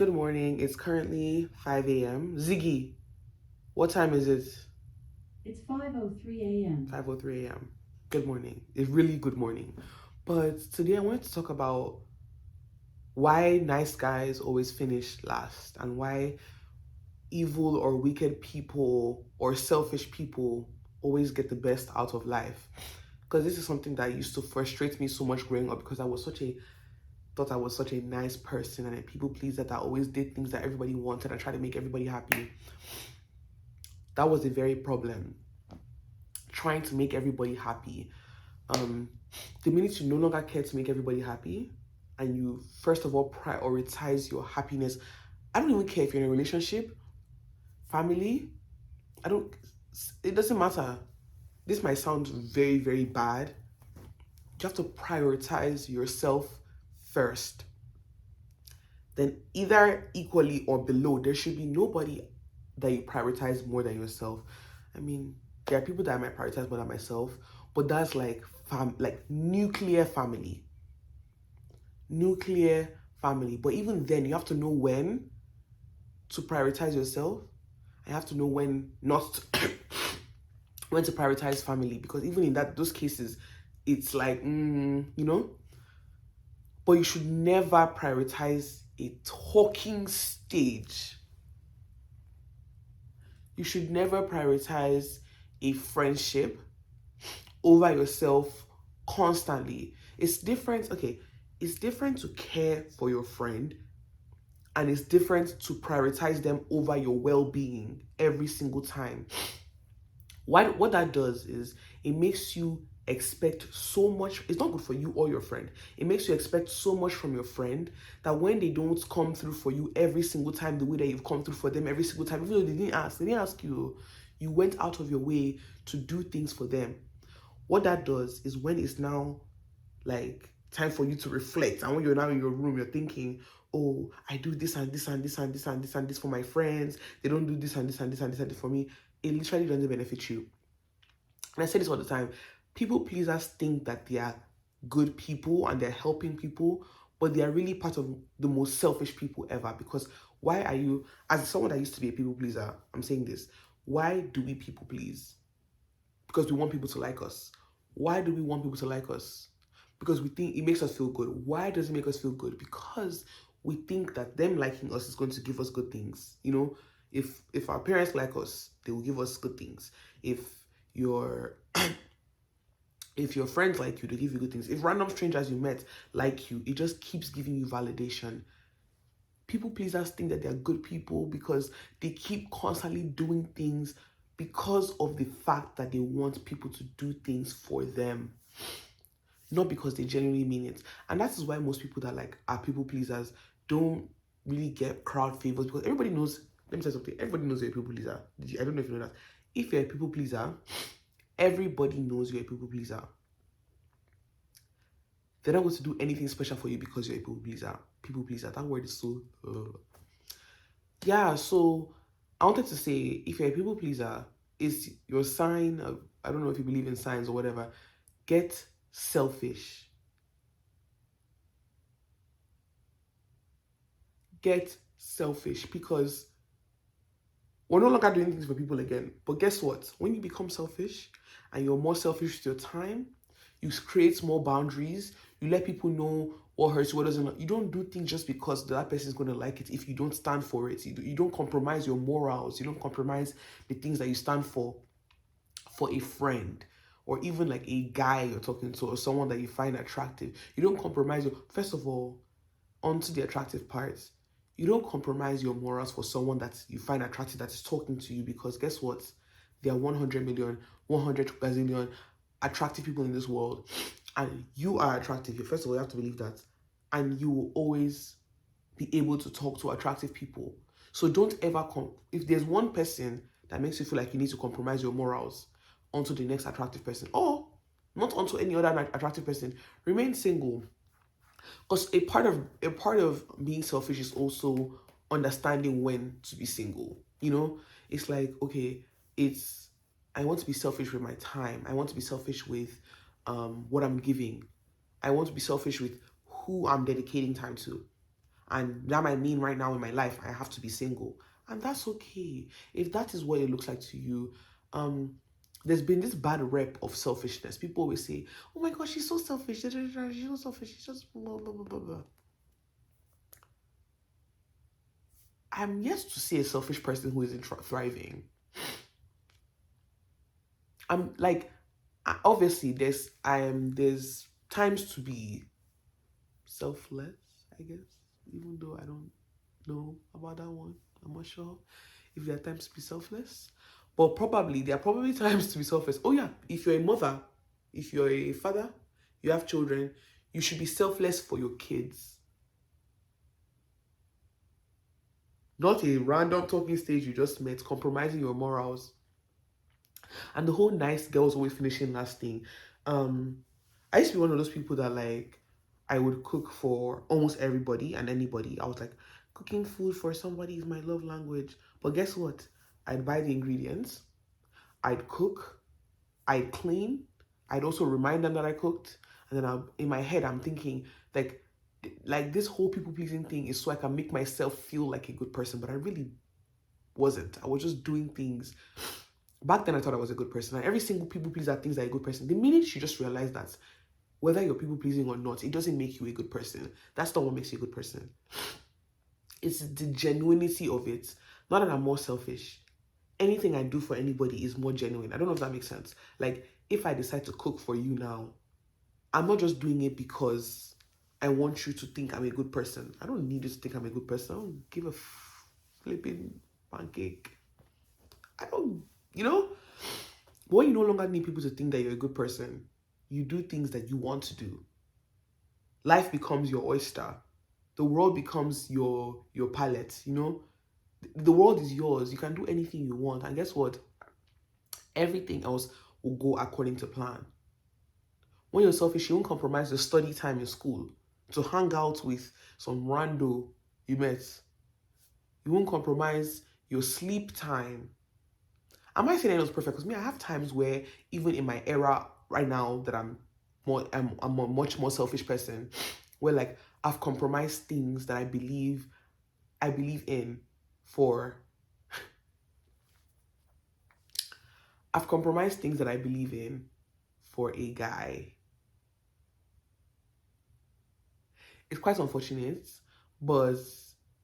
Good morning. It's currently 5 a.m. Ziggy, what time is it? It's 5:03 a.m. 5:03 a.m. Good morning. It's really good morning. But today I wanted to talk about why nice guys always finish last and why evil or wicked people or selfish people always get the best out of life. Because this is something that used to frustrate me so much growing up because I was such a thought I was such a nice person and a people pleaser that always did things that everybody wanted and tried to make everybody happy. That was a very problem. Trying to make everybody happy. Um, the minute you no longer care to make everybody happy, and you first of all prioritize your happiness, I don't even care if you're in a relationship, family. I don't. It doesn't matter. This might sound very very bad. You have to prioritize yourself first. Then either equally or below, there should be nobody that you prioritize more than yourself. I mean, there are people that I might prioritize more than myself, but that's like like nuclear family. Nuclear family. But even then, you have to know when to prioritize yourself. I have to know when not when to prioritize family, because even in those cases, it's like But you should never prioritize a talking stage. You should never prioritize a friendship over yourself constantly. It's different. Okay, it's different to care for your friend, and it's different to prioritize them over your well-being every single time. What that does is it makes you expect so much. It's not good for you or your friend. It makes you expect so much from your friend that when they don't come through for you every single time the way that you've come through for them every single time, even though they didn't ask you, you went out of your way to do things for them. What that does is when it's now like time for you to reflect, and when you're now in your room, you're thinking, oh, I do this and this and this and this and this and this for my friends. They don't do this and this and this and this and this for me. It literally doesn't benefit you. And I say this all the time. People pleasers think that they are good people and they're helping people, but they are really part of the most selfish people ever. Because why are you, as someone that used to be a people pleaser, I'm saying this, why do we people please? Because we want people to like us. Why do we want people to like us? Because we think it makes us feel good. Why does it make us feel good? Because we think that them liking us is going to give us good things. If our parents like us, they will give us good things. If your if your friends like you, they give you good things. If random strangers you met like you, it just keeps giving you validation. People pleasers think that they're good people because they keep constantly doing things because of the fact that they want people to do things for them, not because they genuinely mean it. And that is why most people that like are people pleasers don't really get crowd favors, because everybody knows. Let me say something. Everybody knows you're a people pleaser. I don't know if you know that. If you're a people pleaser, everybody knows you're a people pleaser. They're not going to do anything special for you because you're a people pleaser. People pleaser. That word is so. Yeah. So I wanted to say, if you're a people pleaser, is your sign. I don't know if you believe in signs or whatever. Get selfish. Get selfish, because we're no longer doing things for people again. But guess what? When you become selfish and you're more selfish with your time, you create more boundaries. You let people know what hurts you, what doesn't. You don't do things just because the other person is going to like it if you don't stand for it. You don't compromise your morals. You don't compromise the things that you stand for a friend, or even like a guy you're talking to, or someone that you find attractive. You don't compromise your, first of all, onto the attractive parts. You don't compromise your morals for someone that you find attractive that is talking to you, because guess what? There are 100 million, 100 gazillion attractive people in this world, and you are attractive. First of all, you have to believe that, and you will always be able to talk to attractive people. So don't ever if there's one person that makes you feel like you need to compromise your morals onto the next attractive person, or not onto any other attractive person, remain single. Because a part of being selfish is also understanding when to be single. It's like, okay, it's I want to be selfish with my time. I want to be selfish with what I'm giving. I want to be selfish with who I'm dedicating time to. And that might mean right now in my life, I have to be single. And that's okay. If that is what it looks like to you, there's been this bad rep of selfishness. People always say, oh my gosh, she's so selfish. She's so selfish. She's just blah, blah, blah, blah, blah. I'm yet to see a selfish person who isn't thriving. I'm like, obviously, there's times to be selfless, I guess, even though I don't know about that one. I'm not sure if there are times to be selfless, but there are probably times to be selfless. Oh yeah, if you're a mother, if you're a father, you have children, you should be selfless for your kids. Not a random talking stage you just met, compromising your morals. And the whole nice girls always finishing last thing. I used to be one of those people that like I would cook for almost everybody and anybody. I was like, cooking food for somebody is my love language. But guess what? I'd buy the ingredients, I'd cook, I'd clean, I'd also remind them that I cooked, and then in my head I'm thinking like this whole people pleasing thing is so I can make myself feel like a good person, but I really wasn't. I was just doing things. Back then I thought I was a good person, and every single people pleaser thinks they're a good person. The minute you just realize that whether you're people pleasing or not, it doesn't make you a good person. That's not what makes you a good person. It's the genuinity of it. Not that I'm more selfish. Anything I do for anybody is more genuine. I don't know if that makes sense. Like, if I decide to cook for you now, I'm not just doing it because I want you to think I'm a good person. I don't need you to think I'm a good person. I don't give a flipping pancake. I don't, you know? When you no longer need people to think that you're a good person, you do things that you want to do. Life becomes your oyster. The world becomes your palette, you know? The world is yours. You can do anything you want. And guess what? Everything else will go according to plan. When you're selfish, you won't compromise your study time in school to hang out with some rando you met. You won't compromise your sleep time. Am I saying it was perfect? Because me, I have times where even in my era right now that I'm a much more selfish person, where like I've compromised things that I believe in for I've compromised things that I believe in for a guy. It's quite unfortunate, but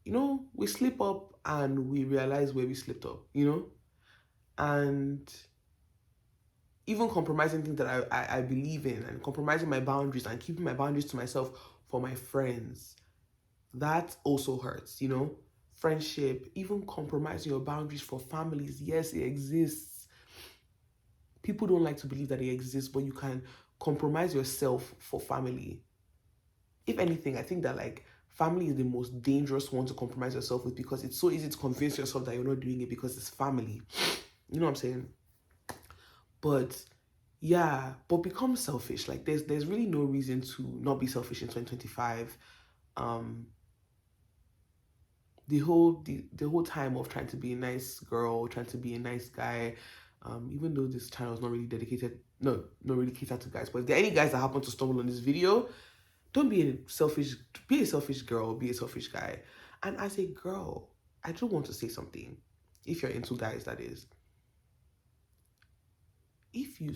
you know, we slip up and we realize where we slipped up, you know? And even compromising things that I believe in and compromising my boundaries and keeping my boundaries to myself for my friends, that also hurts, you know? Friendship, even compromising your boundaries for families, yes, it exists. People don't like to believe that it exists, but you can compromise yourself for family. If anything, I think that like family is the most dangerous one to compromise yourself with because it's so easy to convince yourself that you're not doing it because it's family. You know what I'm saying? But yeah, but become selfish. Like there's really no reason to not be selfish in 2025. The whole time of trying to be a nice girl, trying to be a nice guy, even though this channel is not really dedicated, no, not really catered to guys. But if there are any guys that happen to stumble on this video, don't be a selfish girl, be a selfish guy. And as a girl, I do want to say something. If you're into guys, that is. If you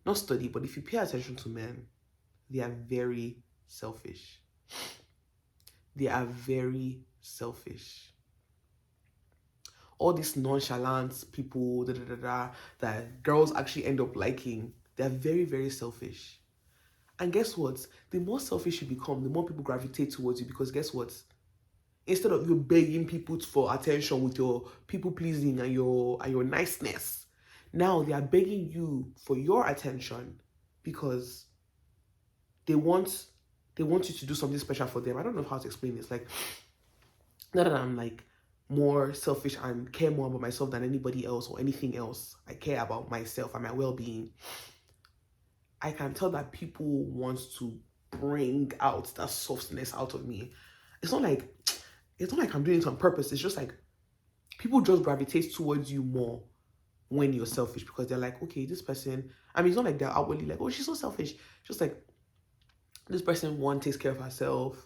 not study, but if you pay attention to men, they are very selfish. They are very selfish. All these nonchalant people, that girls actually end up liking, they're very, very selfish. And guess what? The more selfish you become, the more people gravitate towards you because guess what? Instead of you begging people for attention with your people pleasing and your niceness, now they are begging you for your attention because they want you to do something special for them. I don't know how to explain this. Like, not that I'm like more selfish and care more about myself than anybody else or anything else. I care about myself and my well-being. I can tell that people want to bring out that softness out of me. It's not like I'm doing it on purpose. It's just like people just gravitate towards you more when you're selfish because they're like, okay, this person. I mean, it's not like they're outwardly like, oh, she's so selfish. Just like this person, one, takes care of herself.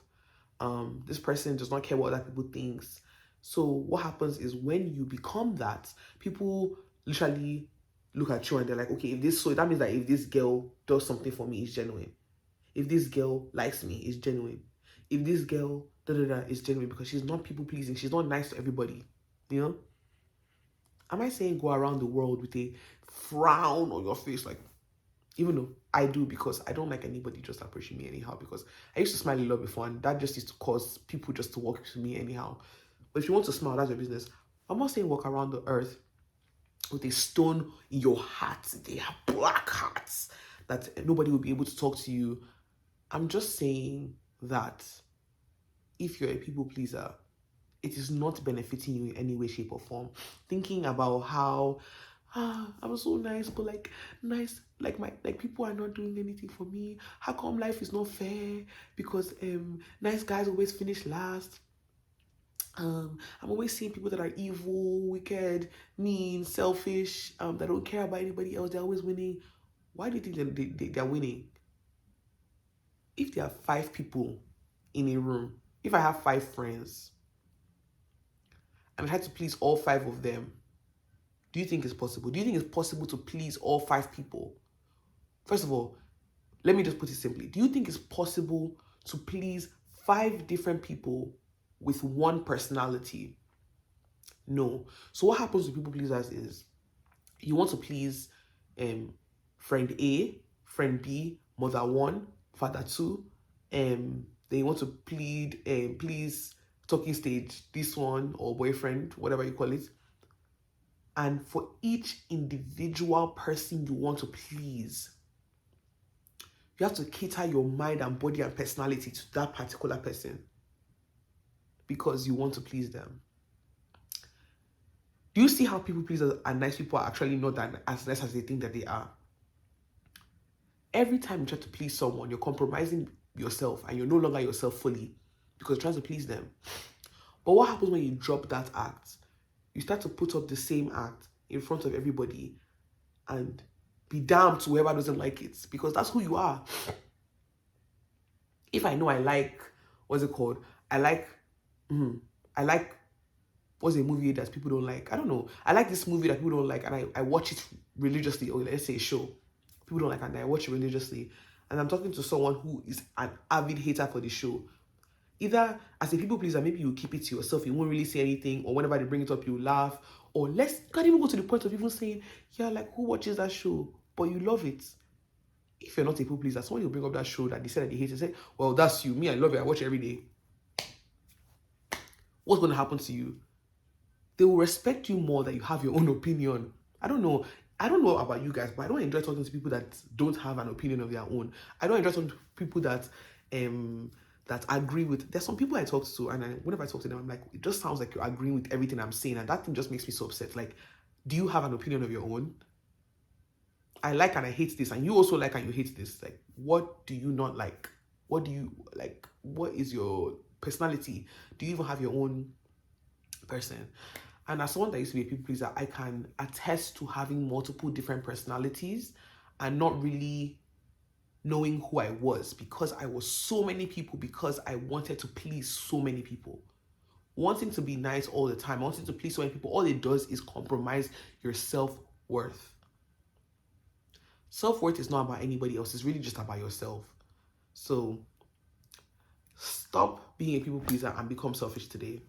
This person does not care what other people thinks. So what happens is when you become that, people literally look at you and they're like, okay, if this, so that means that if this girl does something for me, it's genuine. If this girl likes me, it's genuine. If this girl is genuine, because she's not people pleasing, she's not nice to everybody. You know? Am I saying go around the world with a frown on your face, like, even though I do, because I don't like anybody just approaching me anyhow, because I used to smile a lot before and that just used to cause people just to walk to me anyhow. But if you want to smile, that's your business. I'm not saying walk around the earth with a stone in your heart. They have black hearts that nobody will be able to talk to you. I'm just saying that if you're a people pleaser, it is not benefiting you in any way, shape, or form. Thinking about how I was so nice, but like nice, like people are not doing anything for me. How come life is not fair? Because nice guys always finish last. I'm always seeing people that are evil, wicked, mean, selfish, that don't care about anybody else. They're always winning. Why do you think they're winning? If there are 5 people in a room, if I have 5 friends, and I had to please all 5 of them, do you think it's possible? Do you think it's possible to please all 5 people? First of all, let me just put it simply. Do you think it's possible to please 5 different people with one personality? No. So what happens to people pleasers is you want to please friend A, friend B, mother 1, father 2, then you want to please talking stage, this one, or boyfriend, whatever you call it. And for each individual person you want to please, you have to cater your mind and body and personality to that particular person because you want to please them. Do you see how people pleasers and nice people are actually not as nice as they think that they are? Every time you try to please someone, you're compromising yourself and you're no longer yourself fully because you're trying to please them. But what happens when you drop that act? You start to put up the same act in front of everybody and be damned to whoever doesn't like it, because that's who you are. If I know I like, what's it called? I like, what's a movie that people don't like? I don't know. I like this movie that people don't like and I watch it religiously, or let's say a show. People don't like it and I watch it religiously. And I'm talking to someone who is an avid hater for the show. Either as a people pleaser, maybe you keep it to yourself, you won't really say anything, or whenever they bring it up, you laugh. Or you can't even go to the point of even saying, yeah, like, who watches that show? But you love it. If you're not a people pleaser, someone will bring up that show that they said that they hate it, say, well, that's you. Me, I love it. I watch it every day. What's going to happen to you? They will respect you more that you have your own opinion. I don't know about you guys, but I don't enjoy talking to people that don't have an opinion of their own. I don't enjoy talking to people that agree with. There's some people I talk to, and whenever I talk to them, I'm like, it just sounds like you're agreeing with everything I'm saying, and that thing just makes me so upset. Like, do you have an opinion of your own? I like and I hate this, and you also like and you hate this. Like, what do you not like? What do you like? What is your personality? Do you even have your own person? And as someone that used to be a people pleaser, I can attest to having multiple different personalities and not really knowing who I was, because I was so many people, because I wanted to please so many people. Wanting to be nice all the time, wanting to please so many people, all it does is compromise your self-worth. Self-worth is not about anybody else. It's really just about yourself. So stop being a people pleaser and become selfish today.